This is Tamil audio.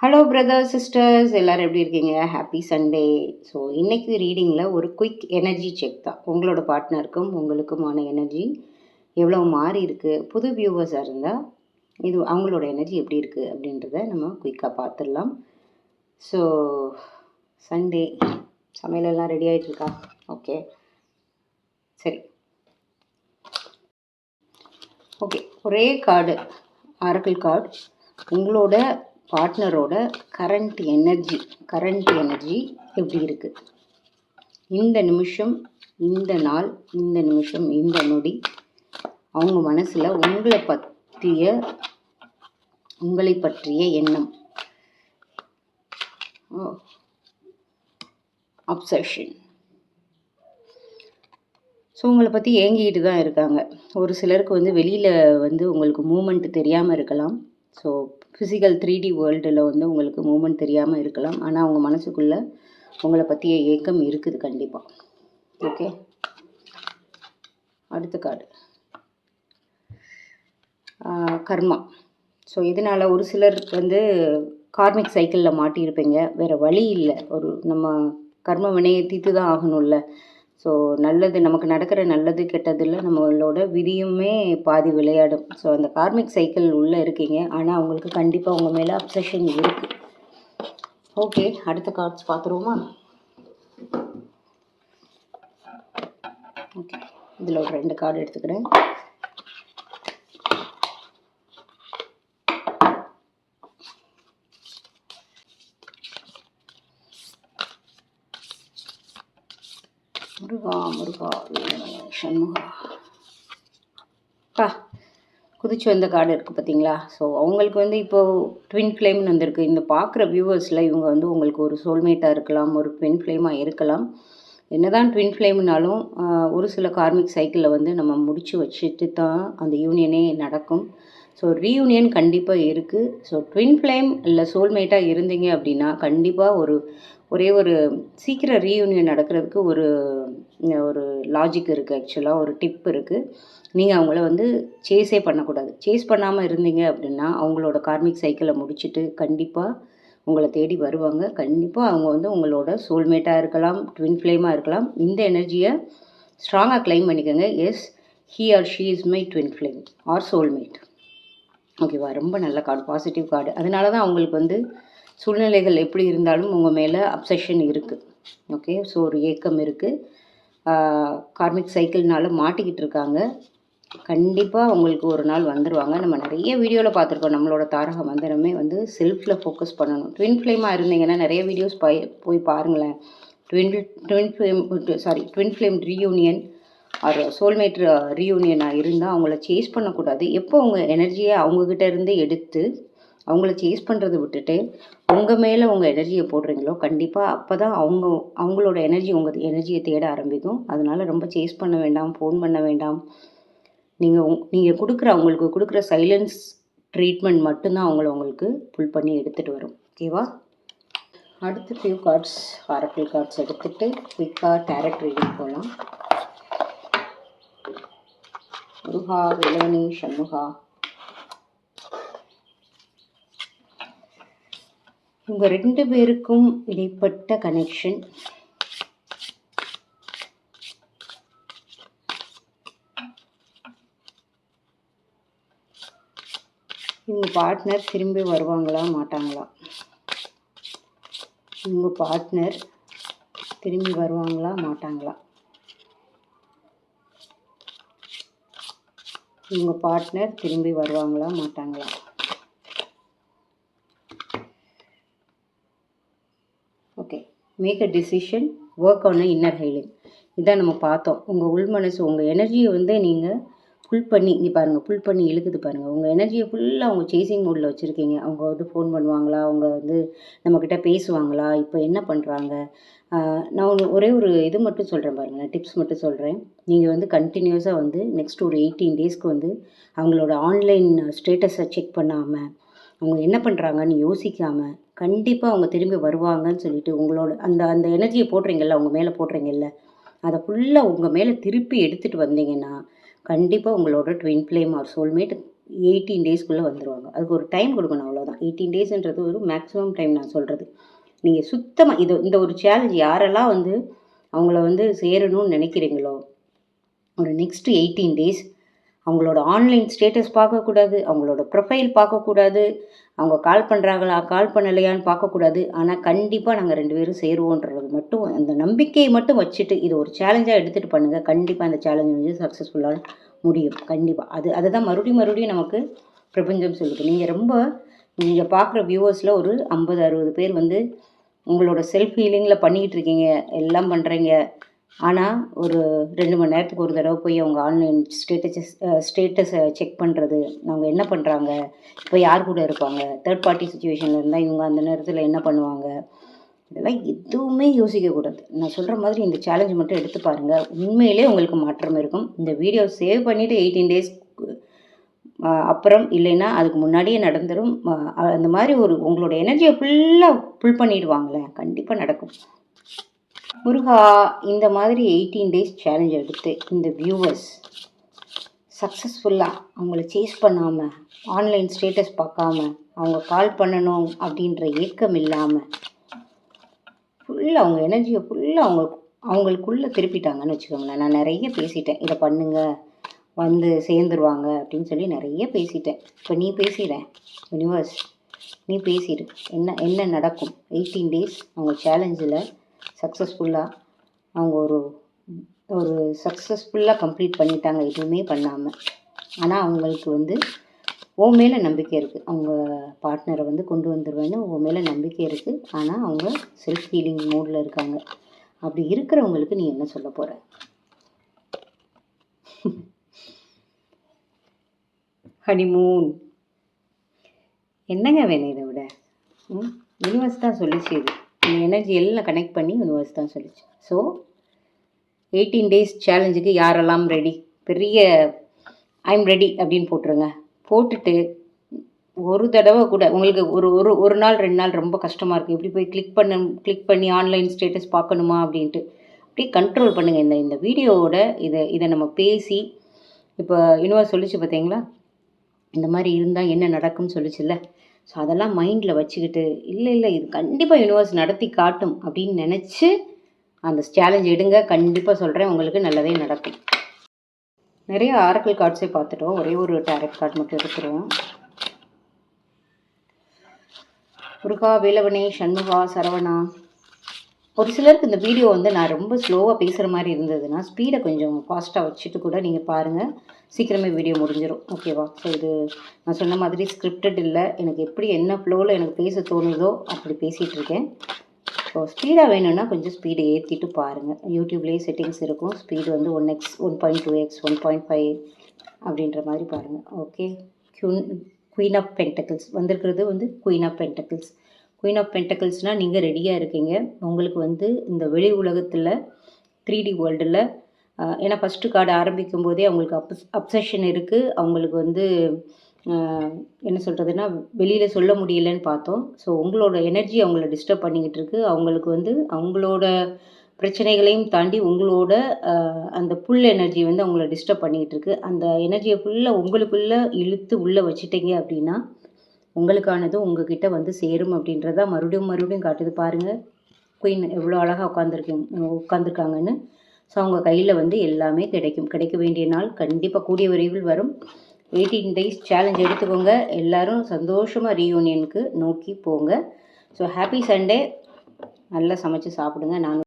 ஹலோ பிரதர்ஸ் சிஸ்டர்ஸ் எல்லோரும் எப்படி இருக்கீங்க? Happy Sunday. ஸோ இன்றைக்கி ரீடிங்கில் ஒரு குயிக் எனர்ஜி செக் தான். உங்களோட பார்ட்னருக்கும் உங்களுக்குமான எனர்ஜி எவ்வளோ மாறி இருக்குது. புது வியூவர்ஸாக இருந்தால் இது அவங்களோட எனர்ஜி எப்படி இருக்குது அப்படின்றத நம்ம குயிக்காக பார்த்துடலாம். ஸோ சண்டே சமையலெல்லாம் ரெடி ஆகிட்டுருக்கா? ஓகே, சரி, ஓகே. ஒரே கார்டு, ஆரக்கிள் கார்டு. உங்களோட பார்ட்னரோட கரண்ட் எனர்ஜி எப்படி இருக்குது இந்த நிமிஷம், இந்த நாள், இந்த நிமிஷம், இந்த நொடி அவங்க மனசில் உங்களை பற்றிய எண்ணம், அப்சஷன். ஸோ உங்களை பற்றி ஏங்கிக்கிட்டு தான் இருக்காங்க. ஒரு சிலருக்கு வெளியில் உங்களுக்கு மூமெண்ட் தெரியாமல் இருக்கலாம். ஸோ ஃபிசிக்கல் 3D வேர்ல்டில் உங்களுக்கு மூமெண்ட் தெரியாமல் இருக்கலாம். ஆனால் அவங்க மனசுக்குள்ளே உங்களை பற்றிய ஏக்கம் இருக்குது கண்டிப்பாக. ஓகே, அடுத்த கார்டு கர்மா. ஸோ இதனால் ஒரு சிலர் கார்மிக் சைக்கிளில் மாட்டியிருப்பீங்க. வேறு வழி இல்லை. நம்ம கர்ம வினையை தீர்த்து தான் ஆகணும்ல. ஸோ நல்லது நமக்கு நடக்கிற நல்லது கெட்டதில் நம்மளோட விதியுமே பாதி விளையாடும். ஸோ அந்த கார்மிக் சைக்கிள் உள்ளே இருக்கீங்க. ஆனால் அவங்களுக்கு கண்டிப்பாக உங்கள் மேலே அப்சஷன் இருக்குது. ஓகே, அடுத்த கார்ட்ஸ் பார்த்துருவோமா? ஓகே, இதில் ஒரு 2 கார்டு எடுத்துக்கிறேன். முருகா சண்முகா. குதிச்சு வந்த கார்டு இருக்குது பார்த்தீங்களா? ஸோ அவங்களுக்கு இப்போது ட்வின் ஃப்ளேம்னு வந்திருக்கு. இந்த பார்க்குற வியூவர்ஸில் இவங்க உங்களுக்கு ஒரு சோல்மேட்டாக இருக்கலாம், ஒரு ட்வின் ஃப்ளேமாக இருக்கலாம். என்னதான் ட்வின் ஃப்ளேம்னாலும் ஒரு சில கார்மிக் சைக்கிளில் நம்ம முடிச்சு வச்சுட்டு தான் அந்த யூனியனே நடக்கும். ஸோ ரீயூனியன் கண்டிப்பாக இருக்குது. ஸோ ட்வின் ஃப்ளேம் இல்லை சோல்மேட்டாக இருந்தீங்க அப்படின்னா கண்டிப்பாக ஒரே ஒரு சீக்கிரம் ரீயூனியன் நடக்கிறதுக்கு ஒரு லாஜிக் இருக்குது. ஆக்சுவலாக ஒரு டிப் இருக்குது. நீங்கள் அவங்கள சேஸே பண்ணக்கூடாது. சேஸ் பண்ணாமல் இருந்தீங்க அப்படின்னா அவங்களோட கார்மிக் சைக்கிளை முடிச்சுட்டு கண்டிப்பாக உங்களை தேடி வருவாங்க. கண்டிப்பாக அவங்க உங்களோட சோல்மேட்டாக இருக்கலாம், ட்வின் ஃப்ளேமாக இருக்கலாம். இந்த எனர்ஜியை ஸ்ட்ராங்காக கிளைம் பண்ணிக்கோங்க. Yes, he or she is my twin flame or soulmate. ஓகேவா? ரொம்ப நல்ல கார்டு, பாசிட்டிவ் கார்டு. அதனால தான் அவங்களுக்கு சூழ்நிலைகள் எப்படி இருந்தாலும் உங்கள் மேலே அப்சஷன் இருக்குது. ஓகே, ஸோ ஒரு ஏக்கம் இருக்குது. கார்மிக் சைக்கிள்னால மாட்டிக்கிட்டு இருக்காங்க. கண்டிப்பாக உங்களுக்கு ஒரு நாள் வந்துடுவாங்க. நம்ம நிறைய வீடியோவில் பார்த்துருக்கோம். நம்மளோட தாரக மந்திரமே செல்ஃபில் ஃபோக்கஸ் பண்ணணும். ட்வின் ஃப்ளேமாக இருந்தீங்கன்னா நிறைய வீடியோஸ் போய் பாருங்களேன். Twin flame reunion or soulmate ரீயூனியனாக இருந்தால் அவங்கள சேஸ் பண்ணக்கூடாது. எப்போ உங்கள் எனர்ஜியை அவங்கக்கிட்ட இருந்து எடுத்து அவங்கள சேஸ் பண்ணுறதை விட்டுட்டு உங்கள் மேலே உங்கள் எனர்ஜியை போடுறீங்களோ கண்டிப்பாக அப்போ தான் அவங்களோட எனர்ஜி உங்கள் எனர்ஜியை தேட ஆரம்பிக்கும். அதனால் ரொம்ப சேஸ் பண்ண வேண்டாம், ஃபோன் பண்ண வேண்டாம். நீங்கள் அவங்களுக்கு கொடுக்குற சைலன்ஸ் ட்ரீட்மெண்ட் மட்டும்தான் உங்களுக்கு புல் பண்ணி எடுத்துகிட்டு வரும். ஓகேவா? அடுத்து ஃபியூ கார்ட்ஸ், ஆரக்கிள் கார்ட்ஸ் எடுத்துகிட்டு குயிக்காக டேரட் ரீடிங் போகலாம். முருகா வேலவனி சண்முகா. இவங்க 2 பேருக்கும் இடைப்பட்ட கனெக்ஷன், இவங்க பார்ட்னர் திரும்பி வருவாங்களா மாட்டாங்களா? இவங்க பார்ட்னர் திரும்பி வருவாங்களா மாட்டாங்களா? இவங்க பார்ட்னர் திரும்பி வருவாங்களா மாட்டாங்களா? Okay, make a decision, work on a inner healing. இதான் நம்ம பார்த்தோம். உங்கள் உள் மனசு உங்கள் எனர்ஜியை நீங்கள் புல் பண்ணி இங்கே பாருங்கள், புல் பண்ணி இழுக்குது பாருங்கள். உங்கள் எனர்ஜியை ஃபுல்லாக அவங்க சேசிங் மோடில் வச்சுருக்கீங்க. அவங்க ஃபோன் பண்ணுவாங்களா, அவங்க நம்மக்கிட்ட பேசுவாங்களா, இப்போ என்ன பண்ணுறாங்க? நான் ஒரே ஒரு இது மட்டும் சொல்கிறேன் பாருங்கள், டிப்ஸ் மட்டும் சொல்கிறேன். நீங்கள் கண்டினியூஸாக நெக்ஸ்ட் ஒரு 18 டேஸ்க்கு அவங்களோட ஆன்லைன் ஸ்டேட்டஸை செக் பண்ணாமல் அவங்க என்ன பண்ணுறாங்கன்னு யோசிக்காமல் கண்டிப்பாக அவங்க திரும்பி வருவாங்கன்னு சொல்லிட்டு உங்களோட அந்த எனர்ஜியை போடுறீங்கல்ல, அவங்க மேலே போடுறீங்கல்ல, அதை ஃபுல்லாக உங்கள் மேலே திருப்பி எடுத்துகிட்டு வந்தீங்கன்னா கண்டிப்பாக உங்களோட ட்வின் ஃப்ளேம் ஆர் சோல்மேட் 18 டேஸ்க்குள்ளே வந்துடுவாங்க. அதுக்கு ஒரு டைம் கொடுக்கணும், அவ்வளோதான். 18 டேஸ்ன்றது ஒரு மேக்ஸிமம் டைம் நான் சொல்கிறது. நீங்கள் சுத்தமாக இந்த ஒரு சேலஞ்ச் யாரெல்லாம் வந்து அவங்கள வந்து சேரணும்னு நினைக்கிறீங்களோ, ஒரு நெக்ஸ்ட்டு 18 டேஸ் அவங்களோட ஆன்லைன் ஸ்டேட்டஸ் பார்க்கக்கூடாது, அவங்களோட ப்ரொஃபைல் பார்க்கக்கூடாது, அவங்க கால் பண்ணுறாங்களா கால் பண்ணலையான்னு பார்க்கக்கூடாது. ஆனால் கண்டிப்பாக நாங்கள் 2 பேரும் சேருவோன்றது மட்டும் அந்த நம்பிக்கையை மட்டும் வச்சுட்டு இதை ஒரு சேலஞ்சாக எடுத்துகிட்டு பண்ணுங்கள். கண்டிப்பாக அந்த சேலஞ்ச் வந்து சக்ஸஸ்ஃபுல்லாக முடியும். கண்டிப்பாக அதை தான் மறுபடியும் நமக்கு பிரபஞ்சம் சொல்லுது. நீங்கள் பார்க்குற வியூவர்ஸில் ஒரு 50-60 பேர் வந்து உங்களோட செல்ஃப் ஹீலிங்கில் பண்ணிக்கிட்டு இருக்கீங்க, எல்லாம் பண்ணுறீங்க. ஆனால் ஒரு 2 மணி நேரத்துக்கு ஒரு தடவை போய் அவங்க ஆன்லைன் ஸ்டேட்டஸை செக் பண்ணுறது, அவங்க என்ன பண்ணுறாங்க, இப்போ யார் கூட இருப்பாங்க, தேர்ட் பார்ட்டி சுச்சுவேஷனில் இருந்தால் இவங்க அந்த நேரத்தில் என்ன பண்ணுவாங்க, இதெல்லாம் எதுவுமே யோசிக்கக்கூடாது. நான் சொல்கிற மாதிரி இந்த சேலஞ்ச் மட்டும் எடுத்து பாருங்கள், உண்மையிலே உங்களுக்கு மாற்றம் இருக்கும். இந்த வீடியோ சேவ் பண்ணிவிட்டு 18 டேஸ் அப்புறம் இல்லைன்னா அதுக்கு முன்னாடியே நடந்துடும். அந்த மாதிரி உங்களோட எனர்ஜியை ஃபுல்லாக ஃபுல் பண்ணிடுவாங்களேன், கண்டிப்பாக நடக்கும். முருகா, இந்த மாதிரி 18 டேஸ் சேலஞ்ச் எடுத்து இந்த வியூவர்ஸ் சக்ஸஸ்ஃபுல்லாக அவங்கள சேஸ் பண்ணாமல், ஆன்லைன் ஸ்டேட்டஸ் பார்க்காம, அவங்க கால் பண்ணணும் அப்படின்ற ஏக்கம் இல்லாமல் ஃபுல்லாக அவங்க எனர்ஜியை ஃபுல்லாக அவங்களுக்குள்ளே திருப்பிட்டாங்கன்னு வச்சுக்கோங்களேன். நான் நிறைய பேசிட்டேன், இதை பண்ணுங்கள் வந்து சேர்ந்துருவாங்க அப்படின்னு சொல்லி நிறைய பேசிட்டேன். இப்போ நீ பேசிடுறேன் யூனிவர்ஸ், நீ பேசிடு, என்ன நடக்கும் 18 டேஸ் அவங்க சேலஞ்சில் சக்ஸஸ்ஃபுல்லாக அவங்க ஒரு சக்ஸஸ்ஃபுல்லாக கம்ப்ளீட் பண்ணிட்டாங்க எதுவுமே பண்ணாமல். ஆனால் அவங்களுக்கு வந்து உன் மேலே நம்பிக்கை இருக்குது, அவங்க பார்ட்னரை வந்து கொண்டு வந்துடுவேன்னு உன் மேலே நம்பிக்கை இருக்குது. ஆனால் அவங்க செல்ஃப் ஹீலிங் மூடில் இருக்காங்க. அப்படி இருக்கிறவங்களுக்கு நீ என்ன சொல்ல போகிற? ஹனிமூன் என்னங்க வேணும் இதை விட? யூனிவர்ஸ் தான் சொல்லிச்சு, இது இந்த எனர்ஜி எல்லாம் கனெக்ட் பண்ணி யூனிவர்ஸ் தான் சொல்லிச்சு. ஸோ 18 டேஸ் சேலஞ்சுக்கு யாரெல்லாம் ரெடி, பெரிய ஐம் ரெடி அப்படின்னு போட்டுருங்க. போட்டுட்டு ஒரு தடவை கூட உங்களுக்கு ஒரு நாள் 2 நாள் ரொம்ப கஷ்டமாக இருக்குது, எப்படி போய் கிளிக் பண்ணி ஆன்லைன் ஸ்டேட்டஸ் பார்க்கணுமா அப்படின்ட்டு அப்படியே கண்ட்ரோல் பண்ணுங்கள். இந்த வீடியோவோட இதை நம்ம பேசி, இப்போ யூனிவர்ஸ் சொல்லிச்சு பார்த்தீங்களா, இந்த மாதிரி இருந்தால் என்ன நடக்கும்னு சொல்லிச்சுல்ல. ஸோ அதெல்லாம் மைண்டில் வச்சுக்கிட்டு இல்லை இது கண்டிப்பாக யூனிவர்ஸ் நடத்தி காட்டும் அப்படின்னு நினச்சி அந்த சேலஞ்ச் எடுங்க. கண்டிப்பாக சொல்கிறேன், உங்களுக்கு நல்லதே நடக்கும். நிறைய ஆரக்கிள் கார்ட்ஸே பார்த்துட்டோம், ஒரே ஒரு டேரட் கார்டு மட்டும் எடுத்துருவோம். முருகா, வேலவனே, சண்முகா, சரவணா. ஒரு சிலருக்கு இந்த வீடியோ வந்து நான் ரொம்ப ஸ்லோவாக பேசுகிற மாதிரி இருந்ததுன்னா ஸ்பீடை கொஞ்சம் ஃபாஸ்ட்டாக வச்சுட்டு கூட நீங்கள் பாருங்கள், சீக்கிரமே வீடியோ முடிஞ்சிடும். ஓகேவா? ஸோ இது நான் சொன்ன மாதிரி ஸ்கிரிப்டட் இல்லை, எனக்கு எப்படி என்ன ஃப்ளோவில் எனக்கு பேச தோணுதோ அப்படி பேசிகிட்டு இருக்கேன். ஸோ ஸ்பீடாக வேணும்னா கொஞ்சம் ஸ்பீடை ஏற்றிட்டு பாருங்கள். யூடியூப்லேயே செட்டிங்ஸ் இருக்கும், ஸ்பீடு வந்து 1x 1.2x 1.5 அப்படின்ற மாதிரி பாருங்கள். ஓகே. குயின் ஆஃப் பென்டக்கிள்ஸ் வந்திருக்கிறது வந்து queen of pentacles. Queen of பென்டக்கிள்ஸ்னால் நீங்கள் ரெடியாக இருக்கீங்க. உங்களுக்கு வந்து இந்த வெளி உலகத்தில் 3D வேர்ல்டில், ஏன்னா ஃபஸ்ட்டு கார்டு ஆரம்பிக்கும் போதே அவங்களுக்கு அப்சஷன் இருக்குது. அவங்களுக்கு வந்து என்ன சொல்கிறதுனா வெளியில் சொல்ல முடியலன்னு பார்த்தோம். ஸோ உங்களோட எனர்ஜி அவங்கள டிஸ்டர்ப் பண்ணிக்கிட்டு இருக்குது. அவங்களுக்கு வந்து அவங்களோட பிரச்சனைகளையும் தாண்டி உங்களோட அந்த புல் எனர்ஜி வந்து அவங்கள டிஸ்டர்ப் பண்ணிக்கிட்டு இருக்குது. அந்த எனர்ஜியை ஃபுல்லாக உங்களுக்குள்ளே இழுத்து உள்ளே வச்சுட்டீங்க அப்படின்னா உங்களுக்கானது உங்ககிட்ட வந்து சேரும் அப்படின்றத மறுபடியும் காட்டுது. பாருங்கள், குயின் எவ்வளோ அழகாக உட்காந்துருக்காங்கன்னு. ஸோ அவங்க கையில் வந்து எல்லாமே கிடைக்க வேண்டிய நாள் கண்டிப்பாக கூடிய விரைவில் வரும். 18 டேஸ் சேலஞ்ச் எடுத்துக்கோங்க. எல்லோரும் சந்தோஷமாக ரீயூனியனுக்கு நோக்கி போங்க. So happy Sunday. நல்லா சமைச்சு சாப்பிடுங்க. நான்